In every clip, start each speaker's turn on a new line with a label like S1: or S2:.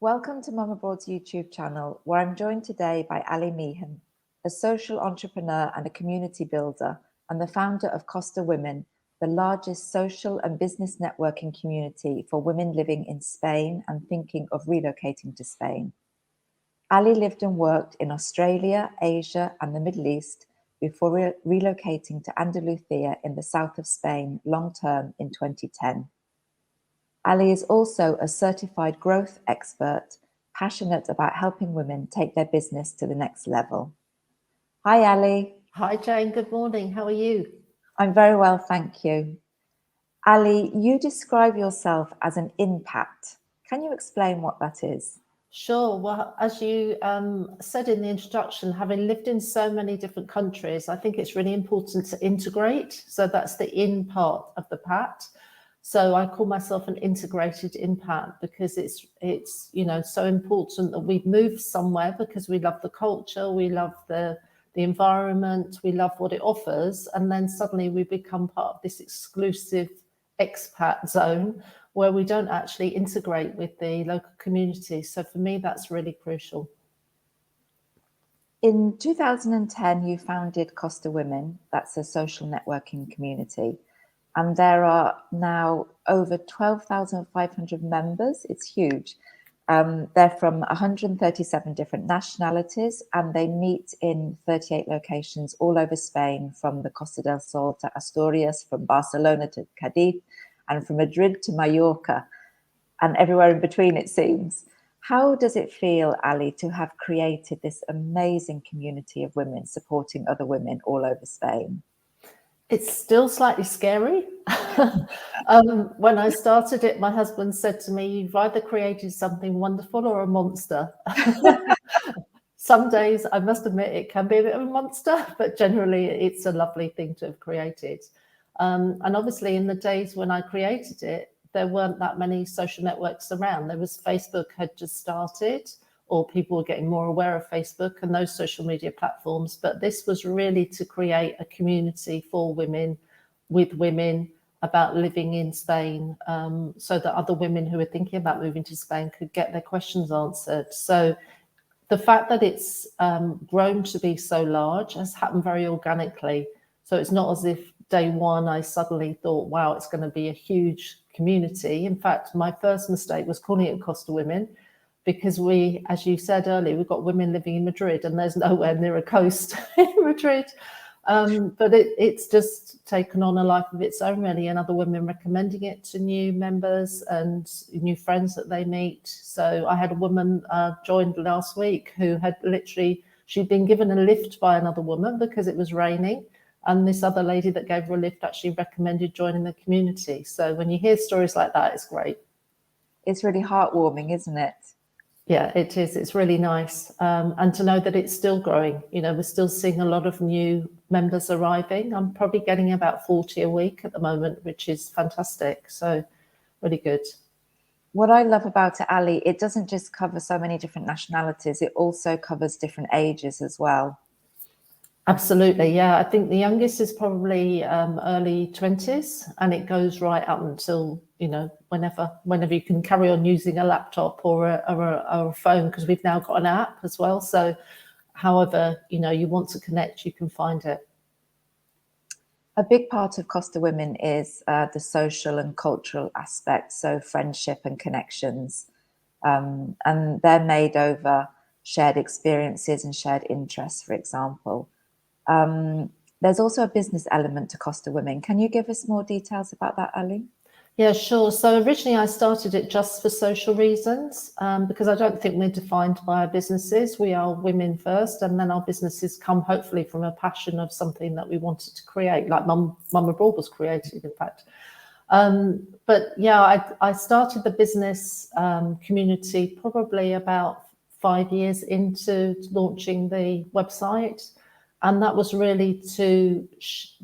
S1: Welcome to Mum Abroad's YouTube channel, where I'm joined today by Ali Meehan, a social entrepreneur and a community builder, and the founder of Costa Women, the largest social and business networking community for women living in Spain and thinking of relocating to Spain. Ali lived and worked in Australia, Asia, and the Middle East before relocating to Andalusia in the south of Spain long-term in 2010. Ali is also a certified growth expert, passionate about helping women take their business to the next level. Hi, Ali.
S2: Hi, Jane. Good morning. How are you?
S1: I'm very well, thank you. Ali, you describe yourself as an Inpat. Can you explain what that is?
S2: Sure. Well, as you said in the introduction, having lived in so many different countries, I think it's really important to integrate. So that's the in part of the pat. So I call myself an integrated Inpat because it's so important that we move somewhere because we love the culture, we love the environment, we love what it offers, and then suddenly we become part of this exclusive expat zone where we don't actually integrate with the local community. So for me, that's really crucial.
S1: In 2010, you founded Costa Women. That's a social networking community. And there are now over 12,500 members. It's huge. They're from 137 different nationalities, and they meet in 38 locations all over Spain, from the Costa del Sol to Asturias, from Barcelona to Cadiz, and from Madrid to Mallorca, and everywhere in between, it seems. How does it feel, Ali, to have created this amazing community of women supporting other women all over Spain?
S2: It's still slightly scary. When I started it, my husband said to me, "You've either created something wonderful or a monster." Some days, I must admit, it can be a bit of a monster, but generally it's a lovely thing to have created. And obviously in the days when I created it, there weren't that many social networks around. There was Facebook had just started, or people were getting more aware of Facebook and those social media platforms. But this was really to create a community for women, with women, about living in Spain, so that other women who are thinking about moving to Spain could get their questions answered. So the fact that it's grown to be so large has happened very organically. So it's not as if day one I suddenly thought, wow, it's going to be a huge community. In fact, my first mistake was calling it Costa Women, because we, as you said earlier, we've got women living in Madrid and there's nowhere near a coast in Madrid. But it's just taken on a life of its own, really, and other women recommending it to new members and new friends that they meet. So I had a woman joined last week who had she'd been given a lift by another woman because it was raining. And this other lady that gave her a lift actually recommended joining the community. So when you hear stories like that, it's great.
S1: It's really heartwarming, isn't it?
S2: Yeah, it is. It's really nice. And to know that it's still growing. We're still seeing a lot of new members arriving. I'm probably getting about 40 a week at the moment, which is fantastic. So really good.
S1: What I love about it, Ali, it doesn't just cover so many different nationalities. It also covers different ages as well.
S2: Absolutely, yeah. I think the youngest is probably early 20s, and it goes right up until, whenever you can carry on using a laptop or a phone, because we've now got an app as well. So however, you want to connect, you can find it.
S1: A big part of Costa Women is the social and cultural aspect, so friendship and connections. And they're made over shared experiences and shared interests, for example. There's also a business element to Costa Women. Can you give us more details about that, Ali?
S2: Yeah, sure. So originally I started it just for social reasons, because I don't think we're defined by our businesses. We are women first, and then our businesses come hopefully from a passion of something that we wanted to create, like Mum Abroad was created, in fact. But yeah, I started the business community probably about 5 years into launching the website. And that was really to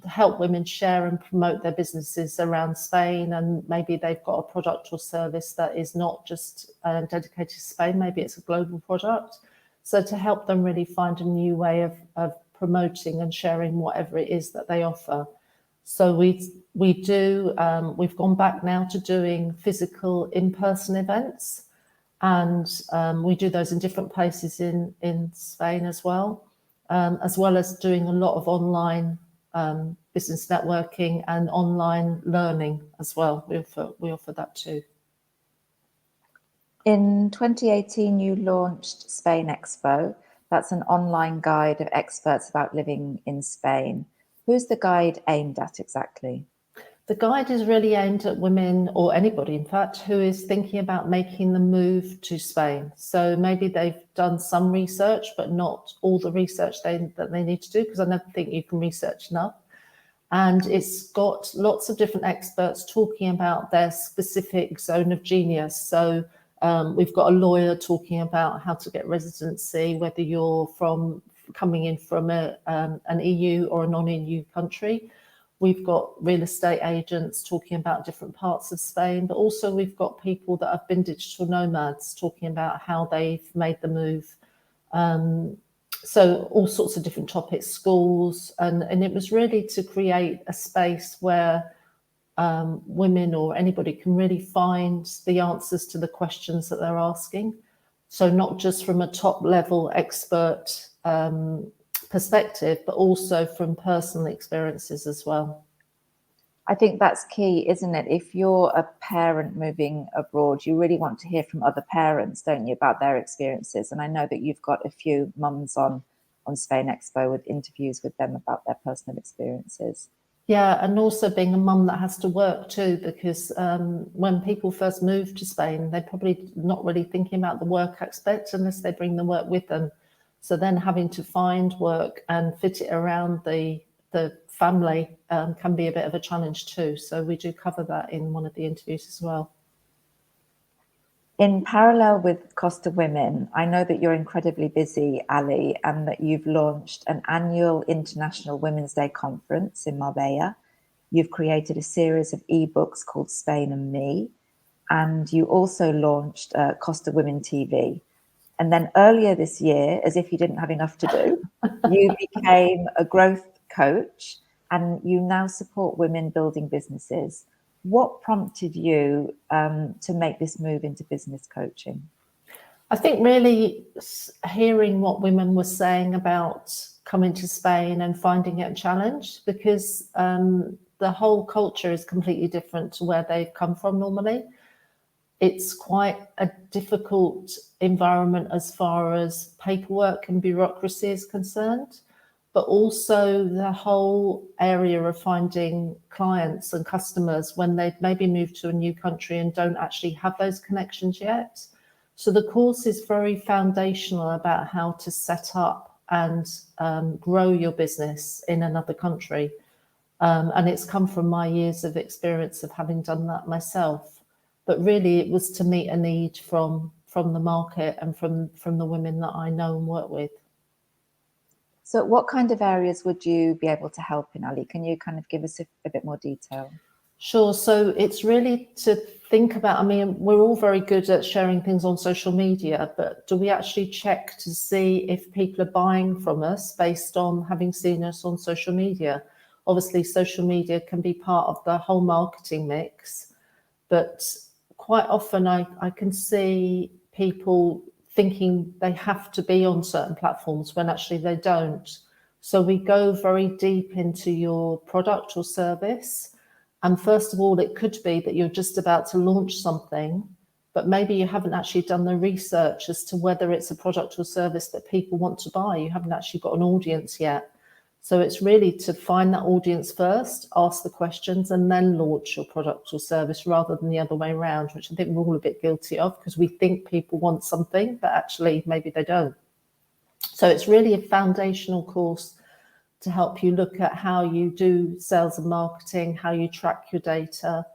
S2: help women share and promote their businesses around Spain. And maybe they've got a product or service that is not just dedicated to Spain, maybe it's a global product. So to help them really find a new way of promoting and sharing whatever it is that they offer. So we've gone back now to doing physical in-person events. And we do those in different places in Spain as well as doing a lot of online business networking and online learning as well. We offer that too.
S1: In 2018, you launched SpainExpo. That's an online guide of experts about living in Spain. Who's the guide aimed at exactly?
S2: The guide is really aimed at women, or anybody in fact, who is thinking about making the move to Spain. So maybe they've done some research, but not all the research that they need to do, because I never think you can research enough. And it's got lots of different experts talking about their specific zone of genius. So we've got a lawyer talking about how to get residency, whether you're coming in from an EU or a non-EU country. We've got real estate agents talking about different parts of Spain, but also we've got people that have been digital nomads talking about how they've made the move. So all sorts of different topics, schools, and it was really to create a space where women or anybody can really find the answers to the questions that they're asking. So not just from a top level expert perspective, but also from personal experiences as well.
S1: I think that's key, isn't it? If you're a parent moving abroad, you really want to hear from other parents, don't you, about their experiences? And I know that you've got a few mums on SpainExpo with interviews with them about their personal experiences.
S2: Yeah, and also being a mum that has to work too, because when people first move to Spain, they're probably not really thinking about the work aspect unless they bring the work with them. So then having to find work and fit it around the family can be a bit of a challenge too. So we do cover that in one of the interviews as well.
S1: In parallel with Costa Women, I know that you're incredibly busy, Ali, and that you've launched an annual International Women's Day conference in Marbella. You've created a series of ebooks called Spain and Me, and you also launched Costa Women TV. And then earlier this year, as if you didn't have enough to do, you became a growth coach, and you now support women building businesses. What prompted you to make this move into business coaching?
S2: I think really hearing what women were saying about coming to Spain and finding it a challenge, because the whole culture is completely different to where they've come from normally. It's quite a difficult environment as far as paperwork and bureaucracy is concerned, but also the whole area of finding clients and customers when they've maybe moved to a new country and don't actually have those connections yet. So the course is very foundational about how to set up and grow your business in another country. And it's come from my years of experience of having done that myself. But really it was to meet a need from the market and from the women that I know and work with.
S1: So what kind of areas would you be able to help in, Ali? Can you kind of give us a bit more detail?
S2: Sure. So it's really to think about, I mean, we're all very good at sharing things on social media, but do we actually check to see if people are buying from us based on having seen us on social media? Obviously, social media can be part of the whole marketing mix, but quite often I can see people thinking they have to be on certain platforms when actually they don't. So we go very deep into your product or service. And first of all, it could be that you're just about to launch something, but maybe you haven't actually done the research as to whether it's a product or service that people want to buy. You haven't actually got an audience yet. So it's really to find that audience first, ask the questions, and then launch your product or service rather than the other way around, which I think we're all a bit guilty of because we think people want something, but actually maybe they don't. So it's really a foundational course to help you look at how you do sales and marketing, how you track your data,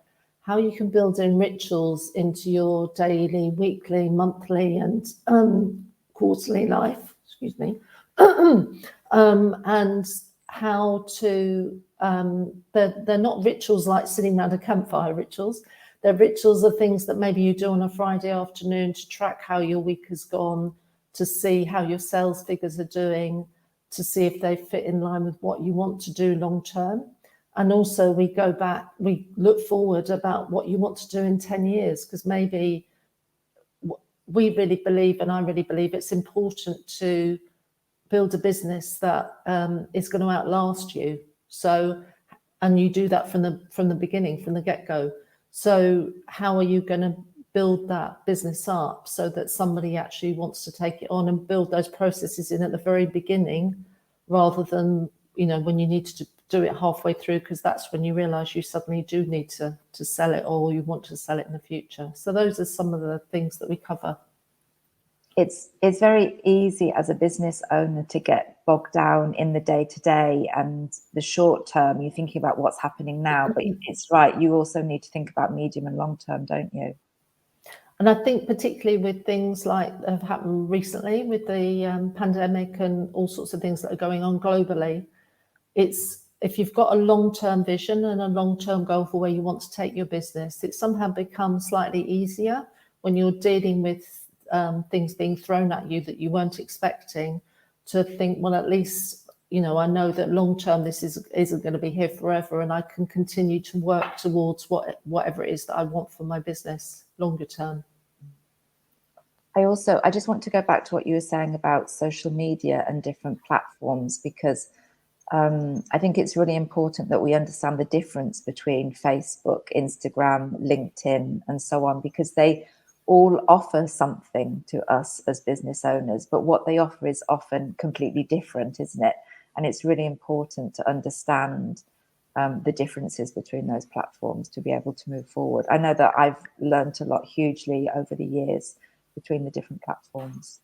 S2: how you can build in rituals into your daily, weekly, monthly, and quarterly life, excuse me. And how to, they're not rituals like sitting around a campfire rituals. They're rituals of things that maybe you do on a Friday afternoon to track how your week has gone, to see how your sales figures are doing, to see if they fit in line with what you want to do long term. And also we go back, we look forward about what you want to do in 10 years, because maybe we really believe, and I really believe, it's important to build a business that is going to outlast you. So, and you do that from the beginning, from the get-go. So how are you going to build that business up so that somebody actually wants to take it on and build those processes in at the very beginning, rather than, you know, when you need to do it halfway through, because that's when you realize you suddenly do need to sell it, or you want to sell it in the future. So those are some of the things that we cover.
S1: It's very easy as a business owner to get bogged down in the day-to-day and the short term. You're thinking about what's happening now, but it's right, you also need to think about medium and long term, don't you?
S2: And I think particularly with things like have happened recently with the pandemic and all sorts of things that are going on globally, it's, if you've got a long-term vision and a long-term goal for where you want to take your business, it somehow becomes slightly easier when you're dealing with things being thrown at you that you weren't expecting, to think, well, at least, you know, I know that long term this isn't going to be here forever, and I can continue to work towards whatever it is that I want for my business longer term.
S1: I just want to go back to what you were saying about social media and different platforms, because I think it's really important that we understand the difference between Facebook, Instagram, LinkedIn, and so on, because they all offer something to us as business owners, but what they offer is often completely different, isn't it? And it's really important to understand the differences between those platforms to be able to move forward. I know that I've learned a lot hugely over the years between the different platforms.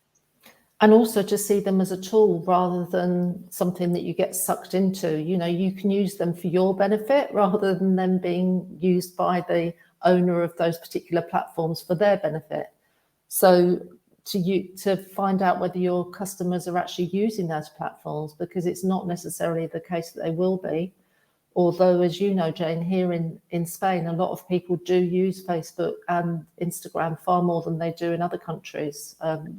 S2: And also to see them as a tool rather than something that you get sucked into. You know, you can use them for your benefit rather than them being used by the owner of those particular platforms for their benefit. So to find out whether your customers are actually using those platforms, because it's not necessarily the case that they will be. Although, as you know, Jane, here in Spain, a lot of people do use Facebook and Instagram far more than they do in other countries.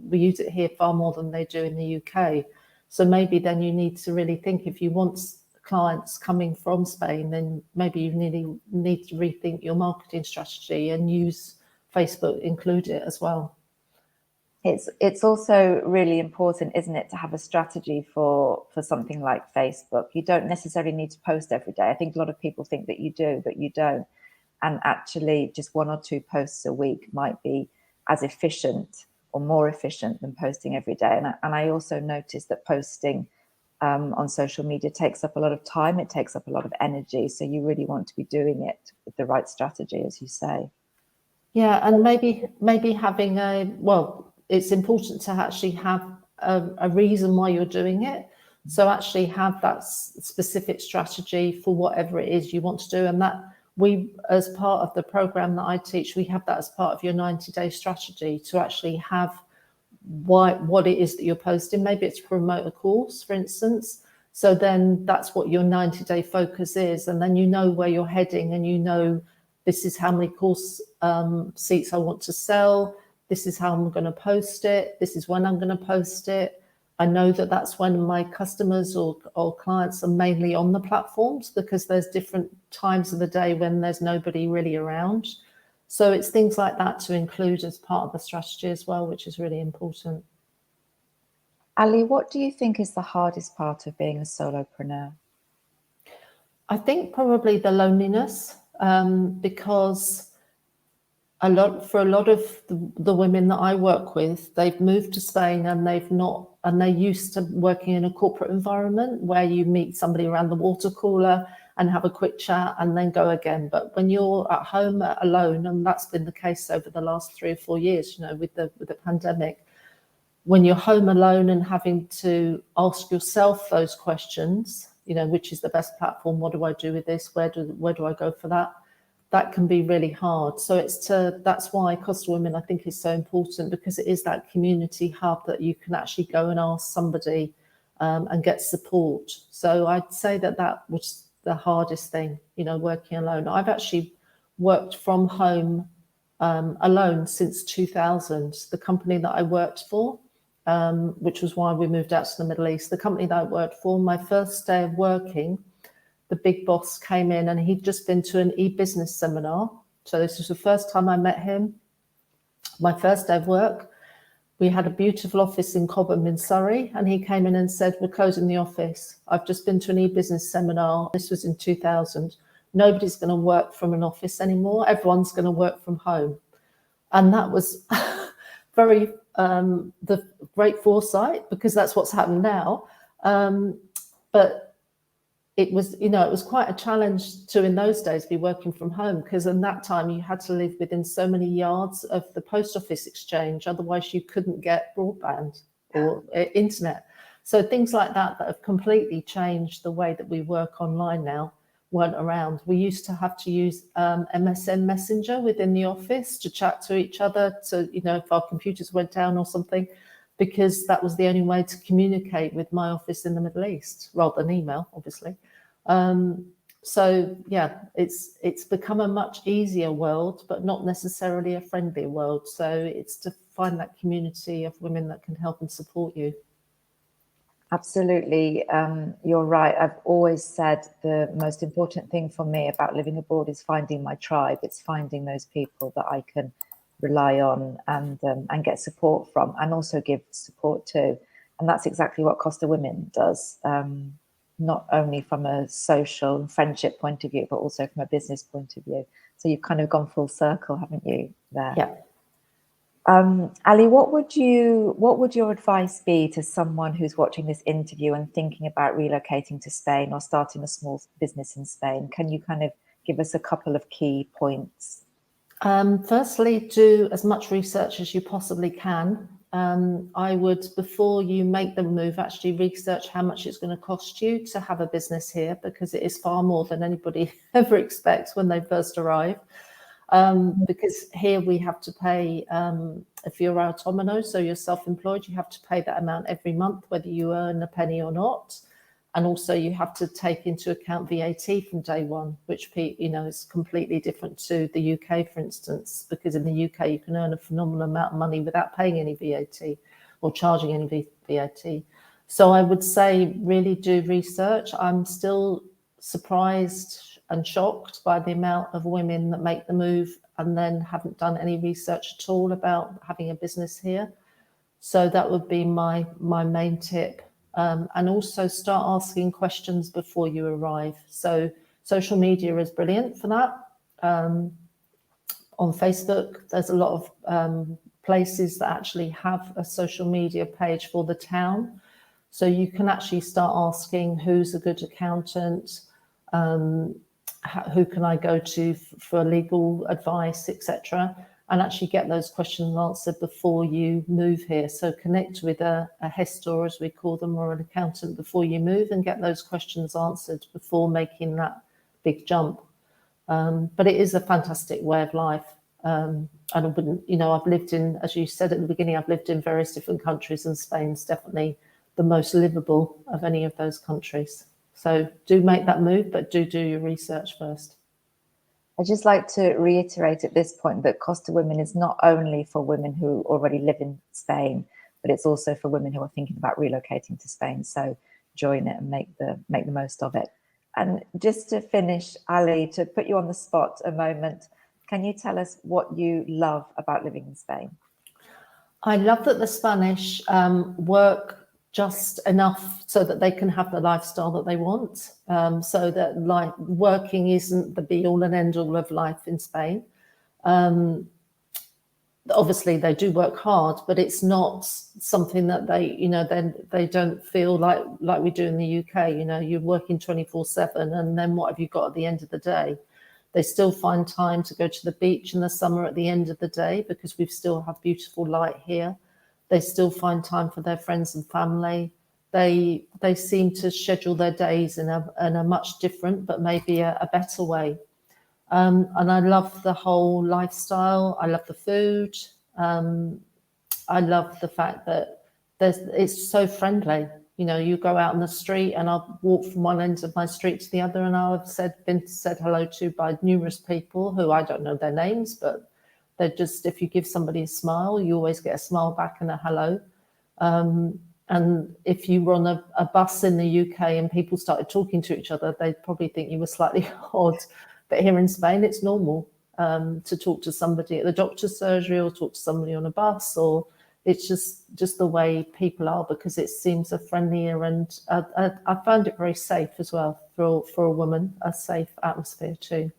S2: We use it here far more than they do in the UK. So maybe then you need to really think, if you want clients coming from Spain, then maybe you need to rethink your marketing strategy and use Facebook, include it as well.
S1: It's also really important, isn't it, to have a strategy for something like Facebook. You don't necessarily need to post every day. I think a lot of people think that you do, but you don't. And actually just 1 or 2 posts a week might be as efficient or more efficient than posting every day. And I also noticed that posting on social media takes up a lot of time. It takes up a lot of energy. So you really want to be doing it with the right strategy, as you say.
S2: Yeah, and maybe having it's important to actually have a reason why you're doing it. So actually have that specific strategy for whatever it is you want to do. And that we, as part of the program that I teach, we have that as part of your 90-day strategy, to actually have what it is that you're posting. Maybe it's to promote a course, for instance. So then that's what your 90-day focus is. And then you know where you're heading, and you know, this is how many course seats I want to sell. This is how I'm going to post it. This is when I'm going to post it. I know that that's when my customers or clients are mainly on the platforms, because there's different times of the day when there's nobody really around. So it's things like that to include as part of the strategy as well, which is really important.
S1: Ali, what do you think is the hardest part of being a solopreneur?
S2: I think probably the loneliness, because for a lot of the women that I work with, they've moved to Spain and they're used to working in a corporate environment where you meet somebody around the water cooler and have a quick chat and then go again. But when you're at home alone, and that's been the case over the last 3 or 4 years, you know, with the pandemic, when you're home alone and having to ask yourself those questions, you know, which is the best platform? What do I do with this? Where do I go for that? That can be really hard. So that's why Costa Women, I think, is so important, because it is that community hub that you can actually go and ask somebody and get support. So I'd say that was the hardest thing, you know, working alone. I've actually worked from home alone since 2000. The company that I worked for, which was why we moved out to the Middle East, the company that I worked for, my first day of working, the big boss came in and he'd just been to an e-business seminar. So this was the first time I met him. My first day of work, we had a beautiful office in Cobham in Surrey, and he came in and said, we're closing the office. I've just been to an e-business seminar. This was in 2000. Nobody's going to work from an office anymore. Everyone's going to work from home. And that was very the great foresight, because that's what's happened now. But it was, it was quite a challenge to, in those days, be working from home, because in that time you had to live within so many yards of the post office exchange. Otherwise you couldn't get broadband or internet. So things like that have completely changed the way that we work online now weren't around. We used to have to use MSN Messenger within the office to chat to each other, to, if our computers went down or something, because that was the only way to communicate with my office in the Middle East, rather than email, obviously. So yeah, it's become a much easier world, but not necessarily a friendly world. So it's to find that community of women that can help and support you.
S1: Absolutely. You're right. I've always said the most important thing for me about living abroad is finding my tribe. It's finding those people that I can rely on and get support from, and also give support to. And that's exactly what Costa Women does, not only from a social and friendship point of view, but also from a business point of view. So you've kind of gone full circle, haven't you, there?
S2: Yeah.
S1: Ali, what would your advice be to someone who's watching this interview and thinking about relocating to Spain or starting a small business in Spain? Can you kind of give us a couple of key points?
S2: Firstly, do as much research as you possibly can. I would, before you make the move, actually research how much it's going to cost you to have a business here, because it is far more than anybody ever expects when they first arrive. Because here we have to pay, if you're autónomo, so you're self-employed, you have to pay that amount every month, whether you earn a penny or not. And also you have to take into account VAT from day one, which, is completely different to the UK, for instance, because in the UK you can earn a phenomenal amount of money without paying any VAT or charging any VAT. So I would say really do research. I'm still surprised and shocked by the amount of women that make the move and then haven't done any research at all about having a business here. So that would be my main tip. And also start asking questions before you arrive. So social media is brilliant for that. On Facebook, there's a lot of places that actually have a social media page for the town. So you can actually start asking who's a good accountant, who can I go to for legal advice, etc., and actually get those questions answered before you move here. So connect with a gestor, as we call them, or an accountant before you move, and get those questions answered before making that big jump. But it is a fantastic way of life. And I wouldn't, I've lived in, as you said at the beginning, I've lived in various different countries, and Spain's definitely the most livable of any of those countries. So do make that move, but do your research first.
S1: I'd just like to reiterate at this point that Costa Women is not only for women who already live in Spain, but it's also for women who are thinking about relocating to Spain. So join it and make the most of it. And just to finish, Ali, to put you on the spot a moment, can you tell us what you love about living in Spain?
S2: I love that the Spanish work just enough so that they can have the lifestyle that they want, so that working isn't the be all and end all of life in Spain. Obviously they do work hard, but it's not something that they don't feel like we do in the UK. You're working 24/7, and then what have you got at the end of the day? They still find time to go to the beach in the summer at the end of the day, because we still have beautiful light here. They still find time for their friends and family. They seem to schedule their days in a much different, but maybe a better way. And I love the whole lifestyle. I love the food. I love the fact that it's so friendly. You go out on the street, and I'll walk from one end of my street to the other, and I've been said hello to by numerous people who I don't know their names, but they're just, if you give somebody a smile, you always get a smile back and a hello. And if you were on a bus in the UK and people started talking to each other, they'd probably think you were slightly odd. But here in Spain, it's normal to talk to somebody at the doctor's surgery, or talk to somebody on a bus, or it's just the way people are, because it seems a friendlier, and I found it very safe as well for a woman, a safe atmosphere too.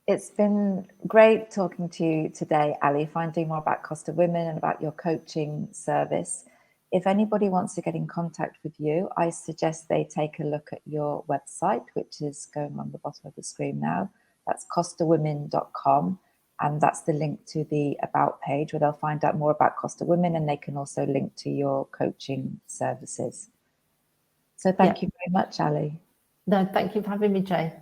S1: It's been great talking to you today, Ali, finding more about Costa Women and about your coaching service. If anybody wants to get in contact with you, I suggest they take a look at your website, which is going on the bottom of the screen now. That's costawomen.com. And that's the link to the About page, where they'll find out more about Costa Women, and they can also link to your coaching services. So thank you very much, Ali.
S2: No, thank you for having me, Jay.